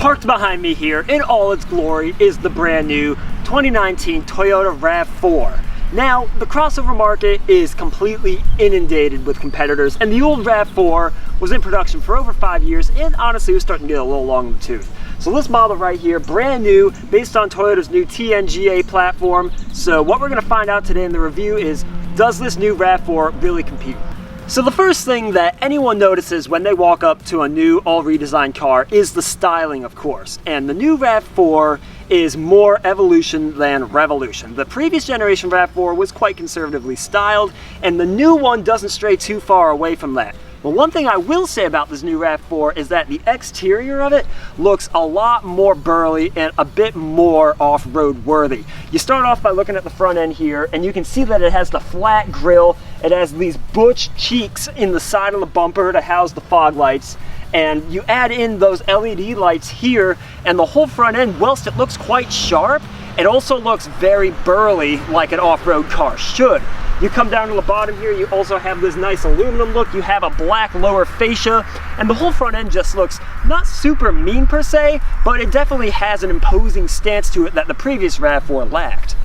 Parked behind me here in all its glory is the brand new 2019 Toyota RAV4. Now, the crossover market is completely inundated with competitors, and the old RAV4 was in production for over 5 years and honestly was starting to get a little long in the tooth. So this model right here, brand new, based on Toyota's new TNGA platform. So what we're going to find out today in the review is, does this new RAV4 really compete? So the first thing that anyone notices when they walk up to a new, all redesigned car is the styling, of course. And the new RAV4 is more evolution than revolution. The previous generation RAV4 was quite conservatively styled, and the new one doesn't stray too far away from that. But one thing I will say about this new RAV4 is that the exterior of it looks a lot more burly and a bit more off-road worthy. You start off by looking at the front end here, and you can see that it has the flat grille. It has these butch cheeks in the side of the bumper to house the fog lights. And you add in those LED lights here, and the whole front end, whilst it looks quite sharp, it also looks very burly like an off-road car should. You come down to the bottom here, you also have this nice aluminum look, you have a black lower fascia, and the whole front end just looks not super mean per se, but it definitely has an imposing stance to it that the previous RAV4 lacked.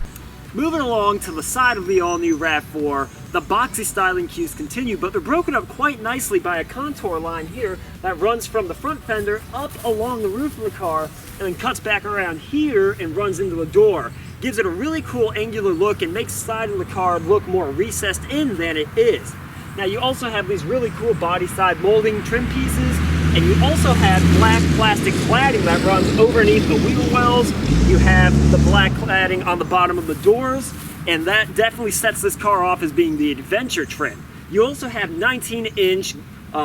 Moving along to the side of the all-new RAV4, the boxy styling cues continue, but they're broken up quite nicely by a contour line here that runs from the front fender up along the roof of the car and then cuts back around here and runs into the door. Gives it a really cool angular look and makes the side of the car look more recessed in than it is. Now you also have these really cool body side molding trim pieces, and you also have black plastic cladding that runs underneath the wheel wells. You have the black cladding on the bottom of the doors, and that definitely sets this car off as being the adventure trim. You also have 19-inch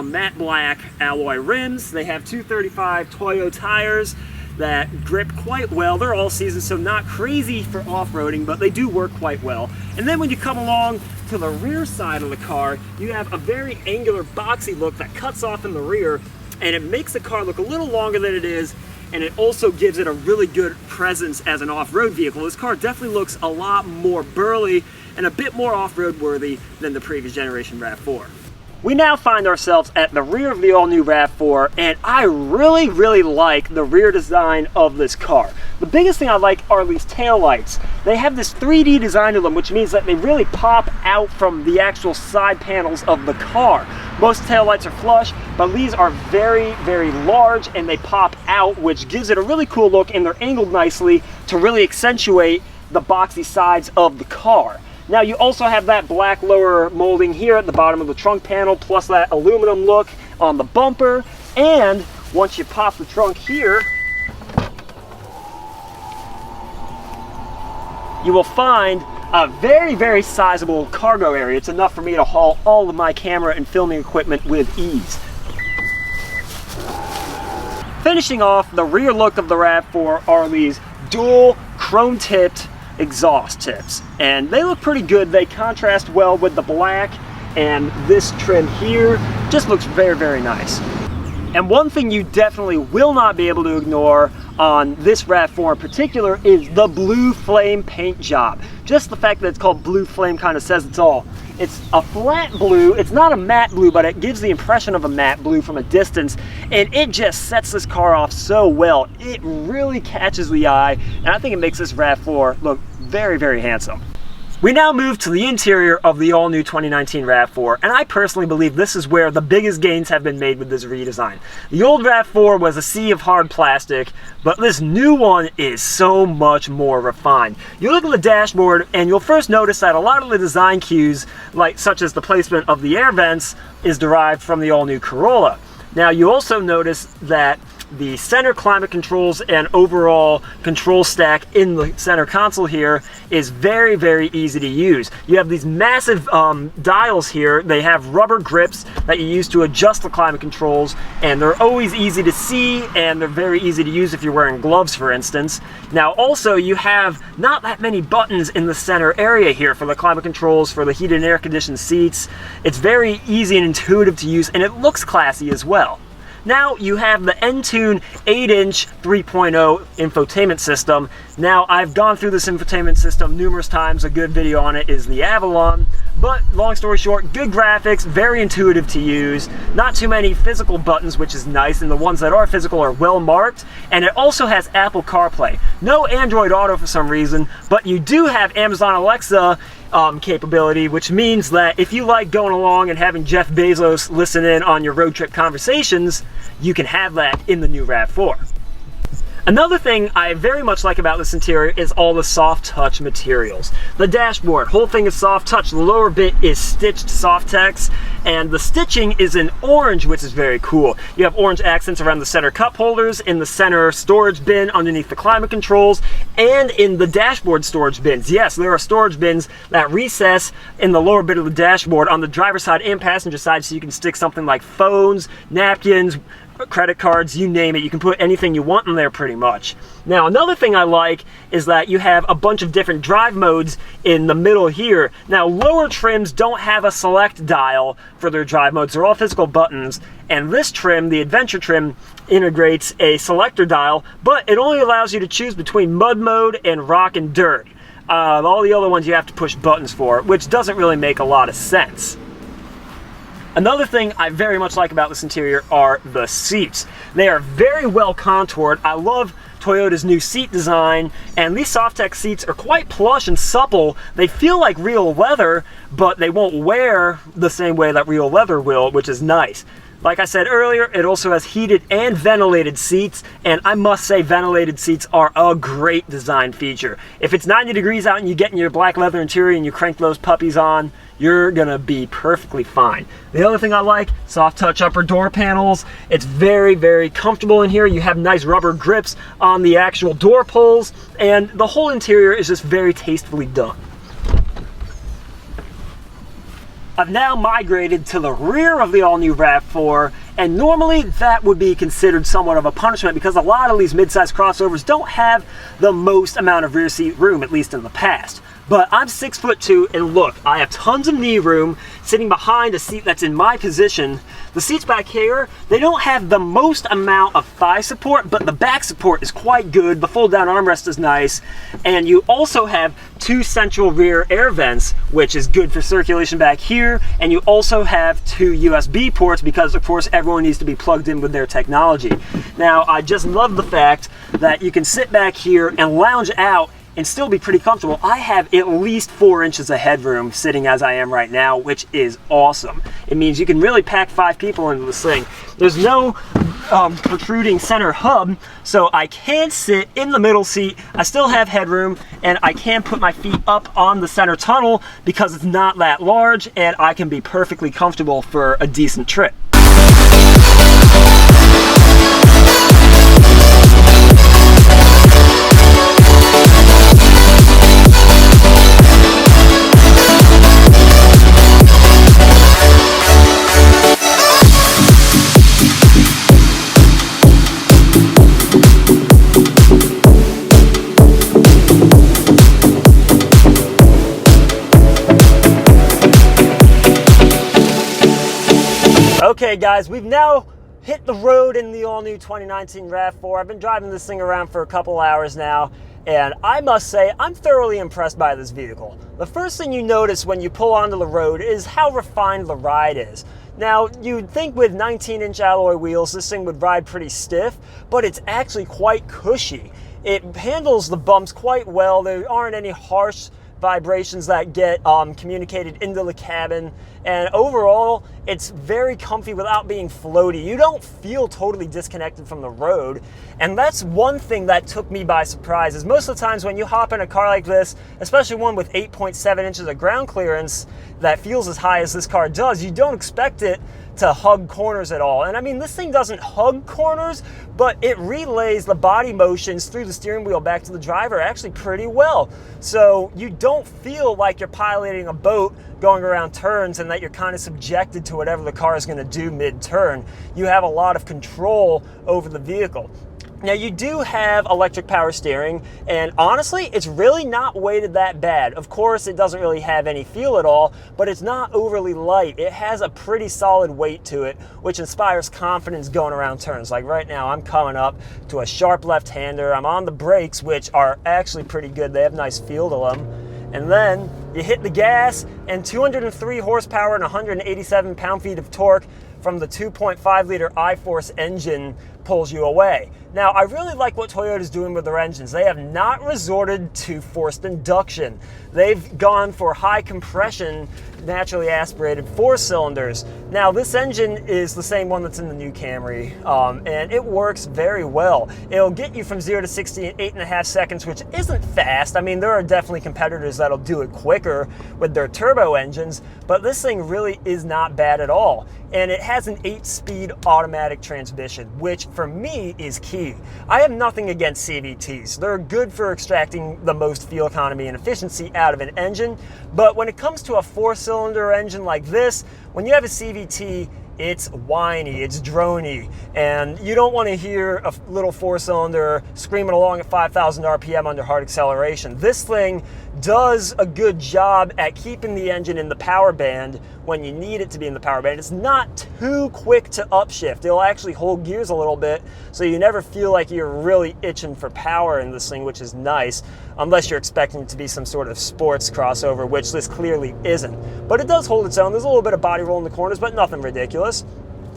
matte black alloy rims. They have 235 Toyo tires that grip quite well. They're all season, so not crazy for off-roading, but they do work quite well. And then when you come along to the rear side of the car, you have a very angular boxy look that cuts off in the rear, and it makes the car look a little longer than it is, and it also gives it a really good presence as an off-road vehicle. This car definitely looks a lot more burly and a bit more off-road worthy than the previous generation RAV4. We now find ourselves at the rear of the all-new RAV4, and I really like the rear design of this car. The biggest thing I like are these taillights. They have this 3D design to them, which means that they really pop out from the actual side panels of the car. Most taillights are flush, but these are very large, and they pop out, which gives it a really cool look, and they're angled nicely to really accentuate the boxy sides of the car. Now you also have that black lower molding here at the bottom of the trunk panel, plus that aluminum look on the bumper. And once you pop the trunk here, you will find a very sizable cargo area. It's enough for me to haul all of my camera and filming equipment with ease. Finishing off the rear look of the RAV4 are these dual chrome-tipped exhaust tips, and they look pretty good. They contrast well with the black, and this trim here just looks very nice. And one thing you definitely will not be able to ignore on this RAV4 in particular is the blue flame paint job. Just the fact that it's called blue flame kind of says it's all. It's a flat blue, it's not a matte blue, but it gives the impression of a matte blue from a distance, and it just sets this car off so well. It really catches the eye, and I think it makes this RAV4 look very handsome. We now move to the interior of the all-new 2019 RAV4, and I personally believe this is where the biggest gains have been made with this redesign. The old RAV4 was a sea of hard plastic, but this new one is so much more refined. You look at the dashboard, and you'll first notice that a lot of the design cues, such as the placement of the air vents, is derived from the all-new Corolla. Now you also notice that the center climate controls and overall control stack in the center console here is very easy to use. You have these massive dials here. They have rubber grips that you use to adjust the climate controls, and they're always easy to see, and they're very easy to use if you're wearing gloves, for instance. Now also you have not that many buttons in the center area here for the climate controls, for the heated and air conditioned seats. It's very easy and intuitive to use, and it looks classy as well. Now you have the Entune 8-inch 3.0 infotainment system. Now I've gone through this infotainment system numerous times. A good video on it is the Avalon, But long story short, good graphics, very intuitive to use, not too many physical buttons, which is nice, and the ones that are physical are well marked, and it also has Apple CarPlay. No Android Auto for some reason, but you do have Amazon Alexa capability, which means that if you like going along and having Jeff Bezos listen in on your road trip conversations, you can have that in the new RAV4. Another thing I very much like about this interior is all the soft touch materials. The dashboard, whole thing is soft touch. The lower bit is stitched Softex, and the stitching is in orange, which is very cool. You have orange accents around the center cup holders, in the center storage bin underneath the climate controls, and in the dashboard storage bins. Yes, there are storage bins that recess in the lower bit of the dashboard on the driver's side and passenger side, so you can stick something like phones, napkins, credit cards, you name it. You can put anything you want in there pretty much. Now, another thing I like is that you have a bunch of different drive modes in the middle here. Now, lower trims don't have a select dial for their drive modes. They're all physical buttons. And this trim, the Adventure trim, integrates a selector dial, but it only allows you to choose between mud mode and rock and dirt. All the other ones you have to push buttons for, which doesn't really make a lot of sense. Another thing I very much like about this interior are the seats. They are very well contoured. I love Toyota's new seat design, and these Softex seats are quite plush and supple. They feel like real leather, but they won't wear the same way that real leather will, which is nice. Like I said earlier, it also has heated and ventilated seats, and I must say ventilated seats are a great design feature. If it's 90 degrees out and you get in your black leather interior and you crank those puppies on, you're gonna be perfectly fine. The other thing I like, soft touch upper door panels. It's very, very comfortable in here. You have nice rubber grips on the actual door pulls, and the whole interior is just very tastefully done. I've now migrated to the rear of the all-new RAV4, and normally that would be considered somewhat of a punishment because a lot of these mid-size crossovers don't have the most amount of rear seat room, at least in the past. But I'm 6'2", and look, I have tons of knee room sitting behind a seat that's in my position. The seats back here, they don't have the most amount of thigh support, but the back support is quite good. The fold-down armrest is nice, and you also have two central rear air vents, which is good for circulation back here, and you also have two USB ports because, of course, everyone needs to be plugged in with their technology. Now, I just love the fact that you can sit back here and lounge out and still be pretty comfortable. I have at least 4 inches of headroom sitting as I am right now, which is awesome. It means you can really pack 5 people into this thing. There's no protruding center hub, so I can sit in the middle seat. I still have headroom, and I can put my feet up on the center tunnel because it's not that large, and I can be perfectly comfortable for a decent trip. Okay guys, we've now hit the road in the all-new 2019 RAV4. I've been driving this thing around for a couple hours now, and I must say I'm thoroughly impressed by this vehicle. The first thing you notice when you pull onto the road is how refined the ride is. Now, you'd think with 19-inch alloy wheels this thing would ride pretty stiff, but it's actually quite cushy. It handles the bumps quite well. There aren't any harsh vibrations that get communicated into the cabin, and overall it's very comfy without being floaty. You don't feel totally disconnected from the road, and that's one thing that took me by surprise. Is most of the times when you hop in a car like this, especially one with 8.7 inches of ground clearance that feels as high as this car does, you don't expect it to hug corners at all. And I mean, this thing doesn't hug corners, but it relays the body motions through the steering wheel back to the driver actually pretty well. So you don't feel like you're piloting a boat going around turns and that you're kind of subjected to whatever the car is going to do mid-turn. You have a lot of control over the vehicle. Now, you do have electric power steering, and honestly, it's really not weighted that bad. Of course, it doesn't really have any feel at all, but it's not overly light. It has a pretty solid weight to it, which inspires confidence going around turns. Like right now, I'm coming up to a sharp left-hander. I'm on the brakes, which are actually pretty good. They have nice feel to them. and then you hit the gas, and 203 horsepower and 187 pound-feet of torque from the 2.5 liter I-Force engine pulls you away. Now, I really like what Toyota's doing with their engines. They have not resorted to forced induction. They've gone for high compression, naturally aspirated 4 cylinders. Now, this engine is the same one that's in the new Camry, and it works very well. It'll get you from 0 to 60 in 8.5 seconds, which isn't fast. I mean, there are definitely competitors that'll do it quicker with their turbo engines, but this thing really is not bad at all. And it has an 8-speed automatic transmission, which for me is key. I have nothing against CVTs. They're good for extracting the most fuel economy and efficiency out of an engine, but when it comes to a 4-cylinder engine like this, when you have a CVT, it's whiny, it's drony, and you don't want to hear a little 4-cylinder screaming along at 5,000 RPM under hard acceleration. This thing does a good job at keeping the engine in the power band when you need it to be in the power band. It's not too quick to upshift. It'll actually hold gears a little bit, so you never feel like you're really itching for power in this thing, which is nice, unless you're expecting it to be some sort of sports crossover, which this clearly isn't. But it does hold its own. There's a little bit of body roll in the corners, but nothing ridiculous.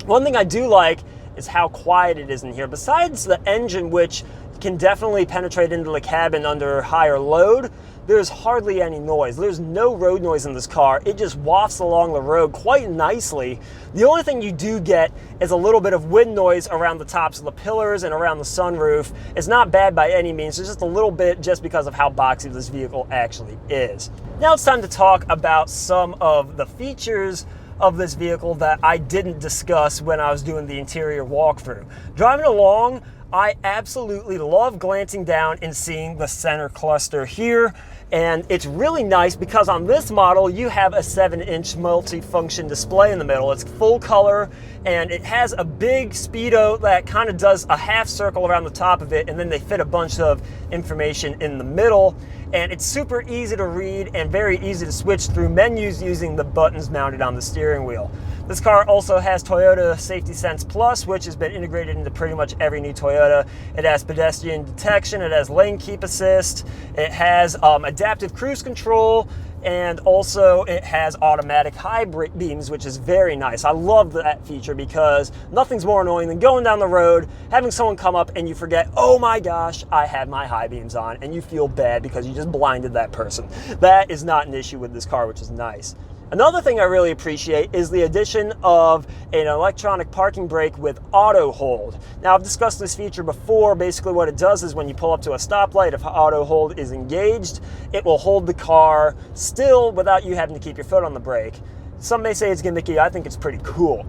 One thing I do like is how quiet it is in here. Besides the engine, which can definitely penetrate into the cabin under higher load, there's hardly any noise. There's no road noise in this car. It just wafts along the road quite nicely. The only thing you do get is a little bit of wind noise around the tops of the pillars and around the sunroof. It's not bad by any means. It's just a little bit just because of how boxy this vehicle actually is. Now it's time to talk about some of the features of this vehicle that I didn't discuss when I was doing the interior walkthrough. Driving along, I absolutely love glancing down and seeing the center cluster here. And it's really nice because on this model, you have a 7-inch multi-function display in the middle. It's full color, and it has a big speedo that kind of does a half circle around the top of it, and then they fit a bunch of information in the middle. And it's super easy to read and very easy to switch through menus using the buttons mounted on the steering wheel. This car also has Toyota Safety Sense Plus, which has been integrated into pretty much every new Toyota. It has pedestrian detection, it has lane keep assist, it has adaptive cruise control, and also it has automatic high beams, which is very nice. I love that feature because nothing's more annoying than going down the road, having someone come up and you forget, oh my gosh, I had my high beams on, and you feel bad because you just blinded that person. That is not an issue with this car, which is nice. Another thing I really appreciate is the addition of an electronic parking brake with auto hold. Now, I've discussed this feature before. Basically what it does is when you pull up to a stoplight, if auto hold is engaged, it will hold the car still without you having to keep your foot on the brake. Some may say it's gimmicky. I think it's pretty cool.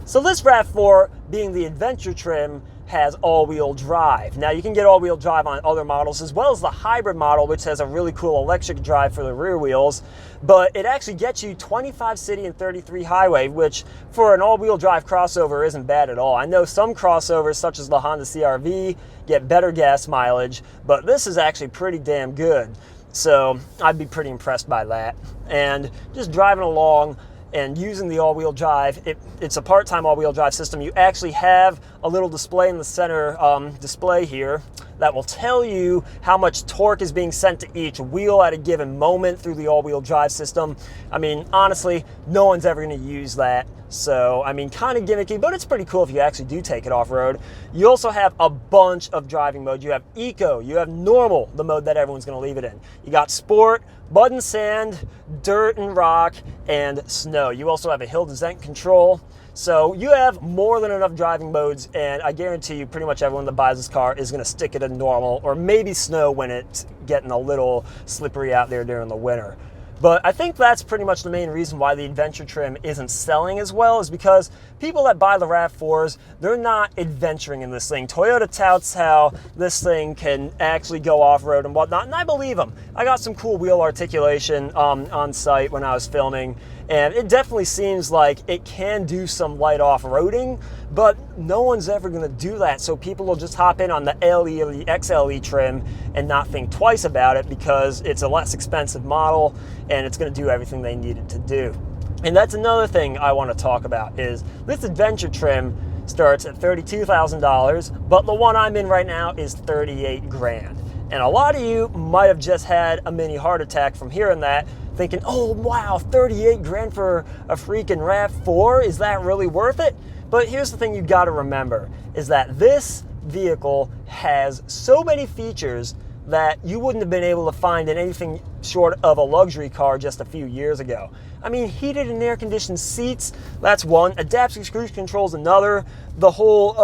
So this RAV4, being the adventure trim, has all-wheel drive. Now, you can get all-wheel drive on other models as well as the hybrid model, which has a really cool electric drive for the rear wheels, but it actually gets you 25 city and 33 highway, which for an all-wheel drive crossover isn't bad at all. I know some crossovers, such as the Honda CR-V, get better gas mileage, but this is actually pretty damn good. So I'd be pretty impressed by that. And just driving along and using the all-wheel drive, it's a part-time all-wheel drive system. You actually have a little display in the center display here that will tell you how much torque is being sent to each wheel at a given moment through the all-wheel drive system. I mean, honestly, no one's ever going to use that. So, I mean, kind of gimmicky, but it's pretty cool if you actually do take it off-road. You also have a bunch of driving modes. You have Eco, you have Normal, the mode that everyone's going to leave it in. You got Sport, Mud and Sand, Dirt and Rock, and Snow. You also have a hill descent control. So you have more than enough driving modes, and I guarantee you pretty much everyone that buys this car is going to stick it in Normal or maybe Snow when it's getting a little slippery out there during the winter. But I think that's pretty much the main reason why the adventure trim isn't selling as well, is because people that buy the RAV4s, they're not adventuring in this thing. Toyota touts how this thing can actually go off-road and whatnot, and I believe them. I got some cool wheel articulation on site when I was filming, and it definitely seems like it can do some light off-roading, but no one's ever going to do that, so people will just hop in on the LE or the XLE trim and not think twice about it because it's a less expensive model and it's going to do everything they need it to do. And that's another thing I want to talk about is this adventure trim starts at $32,000, but the one I'm in right now is $38 grand. And a lot of you might have just had a mini heart attack from hearing that, thinking, oh wow, 38 grand for a freaking RAV4, is that really worth it? But here's the thing you gotta remember, is that this vehicle has so many features that you wouldn't have been able to find in anything short of a luxury car just a few years ago. I mean, heated and air-conditioned seats, that's one. Adaptive cruise control is another. The whole,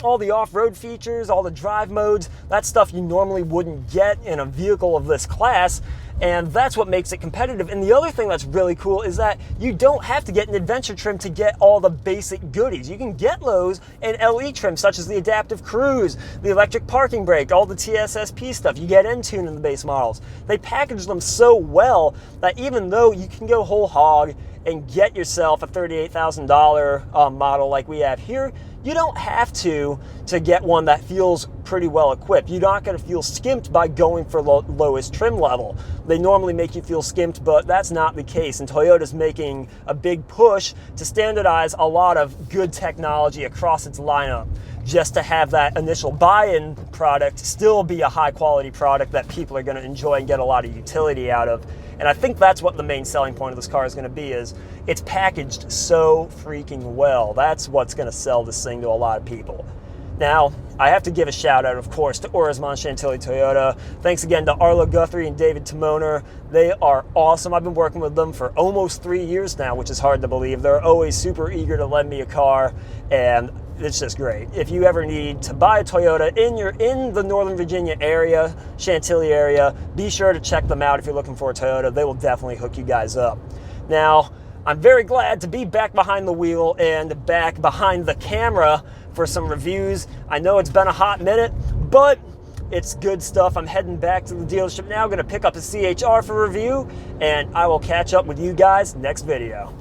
all the off-road features, all the drive modes, that stuff you normally wouldn't get in a vehicle of this class. And that's what makes it competitive. And the other thing that's really cool is that you don't have to get an adventure trim to get all the basic goodies. You can get those in LE trim, such as the adaptive cruise, the electric parking brake, all the TSSP stuff. You get Entune in the base models. They package them so well that even though you can go whole hog and get yourself a $38,000 model like we have here, you don't have to get one that feels pretty well equipped. You're not going to feel skimped by going for lowest trim level. They normally make you feel skimped, but that's not the case. And Toyota's making a big push to standardize a lot of good technology across its lineup, just to have that initial buy-in product still be a high quality product that people are going to enjoy and get a lot of utility out of. And I think that's what the main selling point of this car is going to be, is it's packaged so freaking well. That's what's going to sell this thing to a lot of people. Now, I have to give a shout out, of course, to Orisman Chantilly Toyota. Thanks again to Arlo Guthrie and David Timoner. They are awesome. I've been working with them for almost 3 years now, which is hard to believe. They're always super eager to lend me a car, and it's just great. If you ever need to buy a Toyota in the Northern Virginia area, Chantilly area, be sure to check them out if you're looking for a Toyota. They will definitely hook you guys up. Now, I'm very glad to be back behind the wheel and back behind the camera for some reviews. I know it's been a hot minute, but it's good stuff. I'm heading back to the dealership now, gonna pick up a CHR for review, and I will catch up with you guys next video.